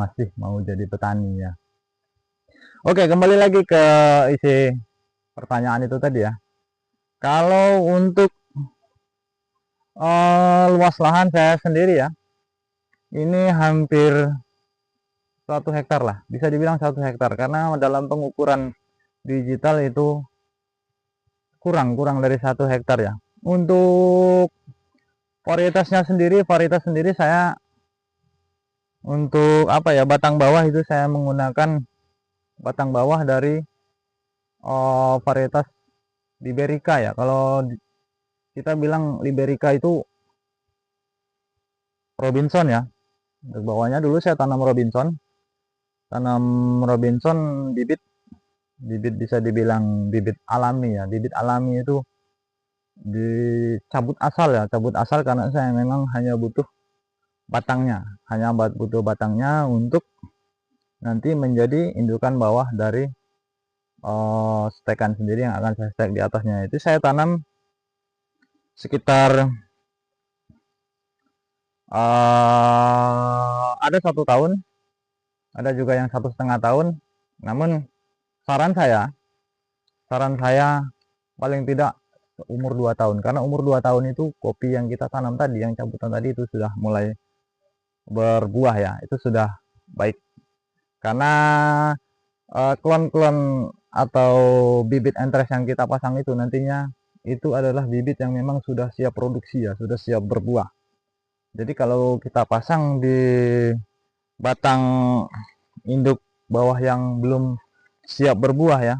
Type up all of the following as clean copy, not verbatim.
masih mau jadi petani ya. Oke, kembali lagi ke isi pertanyaan itu tadi ya. Kalau untuk luas lahan saya sendiri ya, ini hampir 1 hektar lah, bisa dibilang 1 hektar, karena dalam pengukuran digital itu kurang dari 1 hektar ya. Untuk varietas sendiri saya untuk apa ya, batang bawah itu saya menggunakan batang bawah dari varietas Liberica ya. Kalau kita bilang Liberica itu Robinson ya. Untuk bawahnya dulu saya tanam Robinson. Bibit bisa dibilang bibit alami ya. Bibit alami itu dicabut asal ya, cabut asal karena saya memang hanya butuh batangnya, untuk nanti menjadi indukan bawah dari stekan sendiri yang akan saya stek di atasnya. Itu saya tanam sekitar ada 1 tahun, ada juga yang 1,5 tahun. Namun saran saya paling tidak umur 2 tahun, karena umur 2 tahun itu kopi yang kita tanam tadi, yang cabutan tadi itu sudah mulai berbuah ya, itu sudah baik. Karena klon-klon atau bibit entres yang kita pasang itu nantinya itu adalah bibit yang memang sudah siap produksi ya, sudah siap berbuah. Jadi kalau kita pasang di batang induk bawah yang belum siap berbuah ya,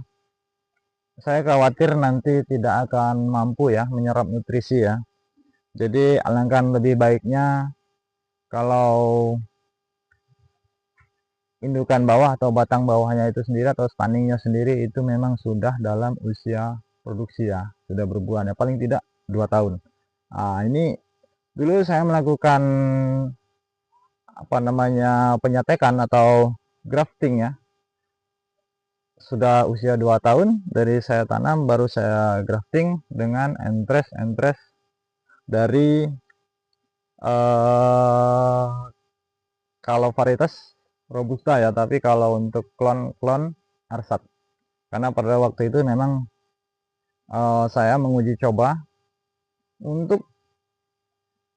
saya khawatir nanti tidak akan mampu ya menyerap nutrisi ya. Jadi alangkah lebih baiknya kalau indukan bawah atau batang bawahnya itu sendiri atau spanningnya sendiri itu memang sudah dalam usia produksi ya, sudah berbuah ya, paling tidak 2 tahun. Nah, ini dulu saya melakukan apa namanya, penyatekan atau grafting ya, sudah usia 2 tahun dari saya tanam, baru saya grafting dengan entres dari kalau varietas Robusta ya, tapi kalau untuk klon Arsat, karena pada waktu itu memang saya menguji coba untuk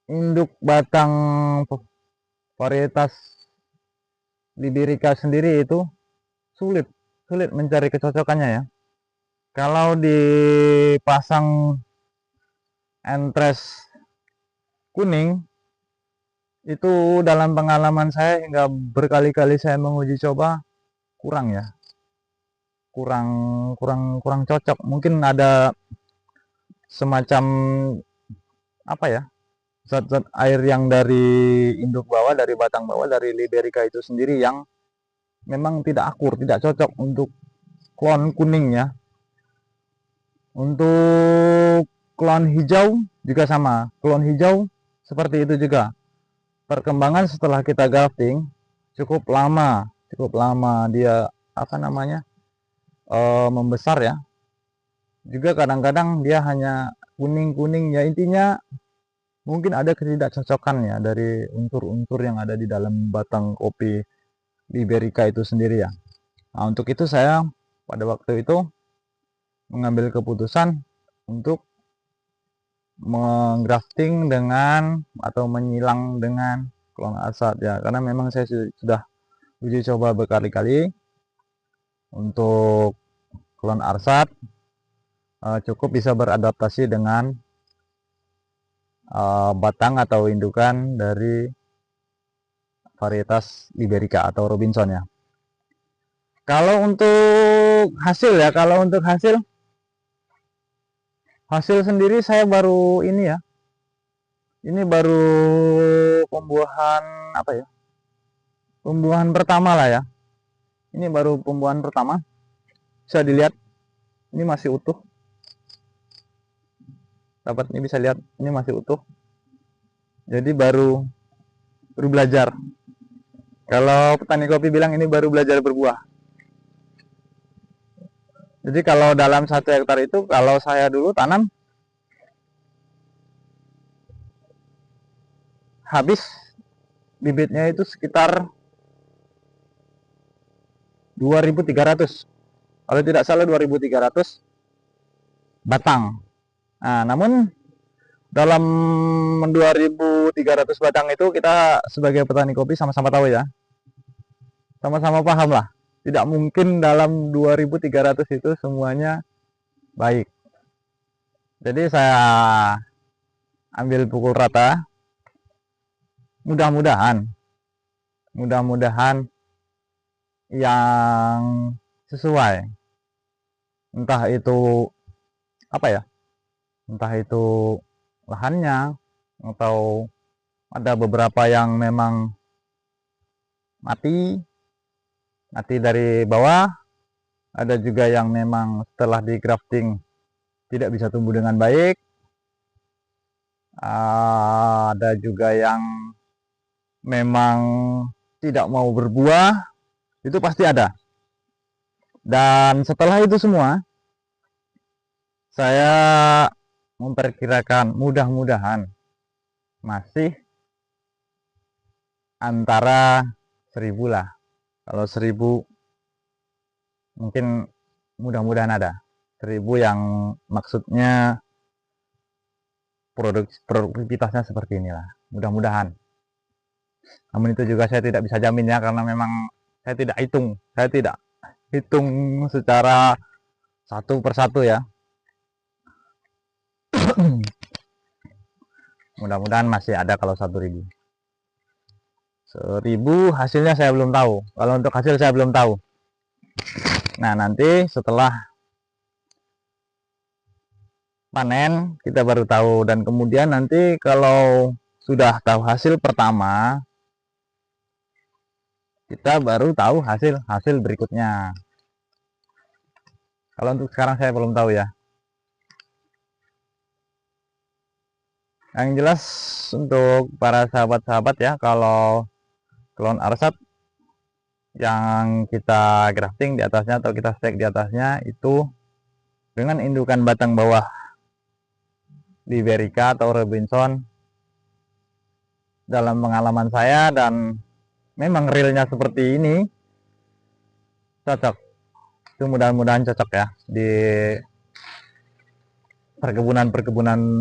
induk batang varietas Liberica sendiri itu sulit mencari kecocokannya ya. Kalau dipasang entres kuning itu, dalam pengalaman saya hingga berkali-kali saya menguji coba, kurang ya, kurang cocok. Mungkin ada semacam apa ya, zat-zat air yang dari induk bawah, dari batang bawah, dari Liberica itu sendiri yang memang tidak akur, tidak cocok untuk klon kuning ya. Untuk klon hijau juga sama, klon hijau seperti itu juga. Perkembangan setelah kita grafting cukup lama dia apa namanya, membesar ya. Juga kadang-kadang dia hanya kuning ya, intinya mungkin ada ketidakcocokan ya dari unsur-unsur yang ada di dalam batang kopi Liberica itu sendiri ya. Nah, untuk itu saya pada waktu itu mengambil keputusan untuk menggrafting dengan atau menyilang dengan klon Arsat ya, karena memang saya sudah uji coba berkali-kali untuk klon Arsat cukup bisa beradaptasi dengan batang atau indukan dari varietas Liberica atau Robinson ya. Kalau untuk hasil ya, hasil sendiri saya baru ini ya, ini baru pembuahan apa ya, pembuahan pertama lah ya. Ini baru pembuahan pertama, bisa dilihat ini masih utuh, dapat ini bisa lihat ini masih utuh. Jadi baru belajar. Kalau petani kopi bilang ini baru belajar berbuah. Jadi kalau dalam 1 hektar itu, kalau saya dulu tanam habis bibitnya itu sekitar 2300, kalau tidak salah 2300 batang. Nah, namun dalam 2300 batang itu kita sebagai petani kopi sama-sama tahu ya, sama-sama paham lah, tidak mungkin dalam 2300 itu semuanya baik. Jadi saya ambil pukul rata, mudah-mudahan yang sesuai, entah itu apa ya, entah itu lahannya, atau ada beberapa yang memang mati dari bawah, ada juga yang memang setelah di grafting tidak bisa tumbuh dengan baik, ada juga yang memang tidak mau berbuah, itu pasti ada. Dan setelah itu semua, saya memperkirakan mudah-mudahan masih antara 1000 lah. Kalau 1000 mungkin mudah-mudahan ada 1000 yang maksudnya produktivitasnya seperti inilah, mudah-mudahan. Namun itu juga saya tidak bisa jamin ya, karena memang saya tidak hitung secara satu persatu ya. Mudah-mudahan masih ada kalau 1000. 1000 hasilnya saya belum tahu. Kalau untuk hasil saya belum tahu. Nah, nanti setelah panen kita baru tahu, dan kemudian nanti kalau sudah tahu hasil pertama, kita baru tahu hasil berikutnya. Kalau untuk sekarang saya belum tahu ya. Yang jelas untuk para sahabat-sahabat ya, kalau klon Arsat yang kita grafting di atasnya atau kita stek di atasnya itu dengan indukan batang bawah Liberica atau Robinson, dalam pengalaman saya dan memang realnya seperti ini, cocok. Itu mudah-mudahan cocok ya di perkebunan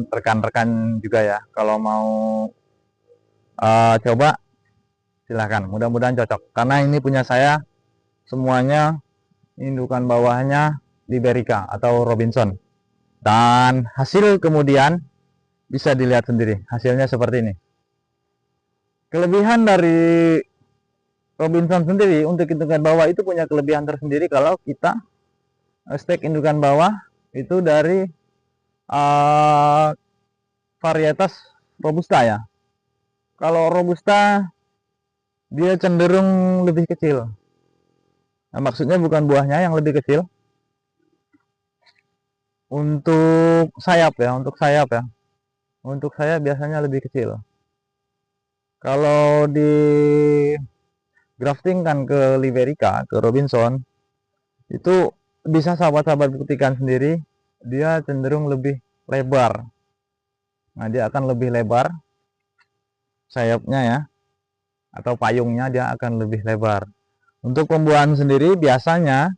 rekan-rekan juga ya. Kalau mau coba silahkan, mudah-mudahan cocok, karena ini punya saya semuanya indukan bawahnya Liberica atau Robinson, dan hasil kemudian bisa dilihat sendiri hasilnya seperti ini. Kelebihan dari Robinson sendiri untuk indukan bawah itu punya kelebihan tersendiri. Kalau kita stek indukan bawah itu dari varietas Robusta ya. Kalau Robusta dia cenderung lebih kecil. Nah, maksudnya bukan buahnya yang lebih kecil. Untuk sayap ya, untuk saya biasanya lebih kecil. Kalau di grafting kan ke Liberica, ke Robinson, itu bisa sahabat-sahabat buktikan sendiri, dia cenderung lebih lebar. Nah, dia akan lebih lebar sayapnya ya, atau payungnya dia akan lebih lebar. Untuk pembuahan sendiri biasanya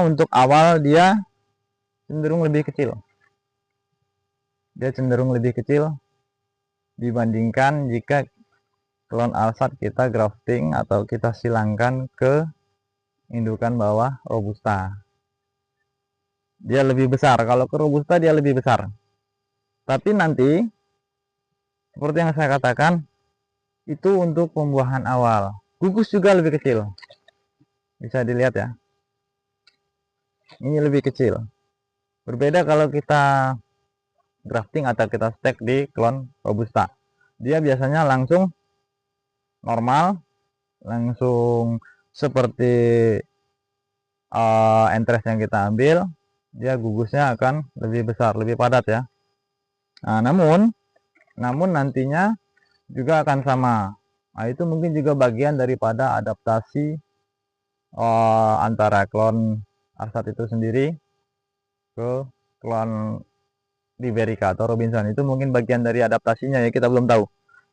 untuk awal dia cenderung lebih kecil. Dia cenderung lebih kecil dibandingkan jika klon Alsat kita grafting atau kita silangkan ke indukan bawah Robusta. Dia lebih besar. Kalau ke Robusta dia lebih besar. Tapi nanti seperti yang saya katakan, itu untuk pembuahan awal. Gugus juga lebih kecil. Bisa dilihat ya. Ini lebih kecil. Berbeda kalau kita grafting atau kita stek di klon Robusta. Dia biasanya langsung normal, langsung seperti entres yang kita ambil, dia gugusnya akan lebih besar, lebih padat ya. Nah, namun nantinya juga akan sama. Nah, itu mungkin juga bagian daripada adaptasi antara klon Arsat itu sendiri ke klon Liberica atau Robinson. Itu mungkin bagian dari adaptasinya ya, kita belum tahu.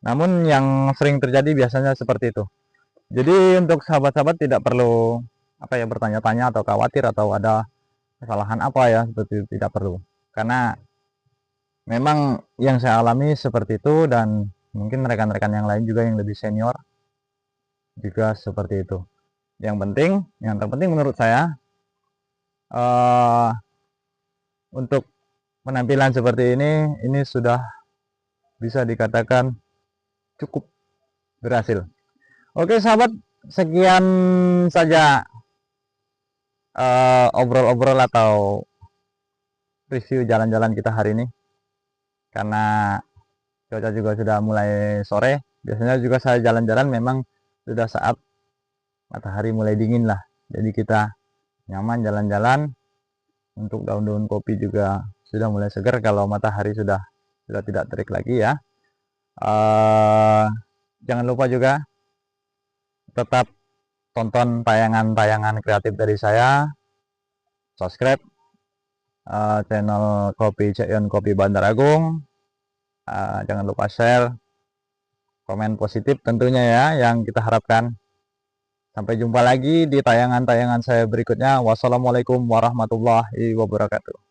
Namun yang sering terjadi biasanya seperti itu. Jadi untuk sahabat-sahabat tidak perlu bertanya-tanya atau khawatir atau ada kesalahan apa ya, seperti itu tidak perlu. Karena memang yang saya alami seperti itu, dan mungkin rekan-rekan yang lain juga yang lebih senior juga seperti itu. Yang terpenting menurut saya, untuk penampilan seperti ini sudah bisa dikatakan cukup berhasil. Oke sahabat, sekian saja obrol-obrol atau review jalan-jalan kita hari ini. Karena cuaca juga sudah mulai sore, biasanya juga saya jalan-jalan memang sudah saat matahari mulai dingin lah. Jadi kita nyaman jalan-jalan. Untuk daun-daun kopi juga sudah mulai segar kalau matahari sudah tidak terik lagi ya. Jangan lupa juga tetap tonton tayangan-tayangan kreatif dari saya, subscribe channel Kopi Ceyon Kopi Bandar Agung. Jangan lupa share, komen positif tentunya ya yang kita harapkan. Sampai jumpa lagi di tayangan-tayangan saya berikutnya. Wassalamualaikum warahmatullahi wabarakatuh.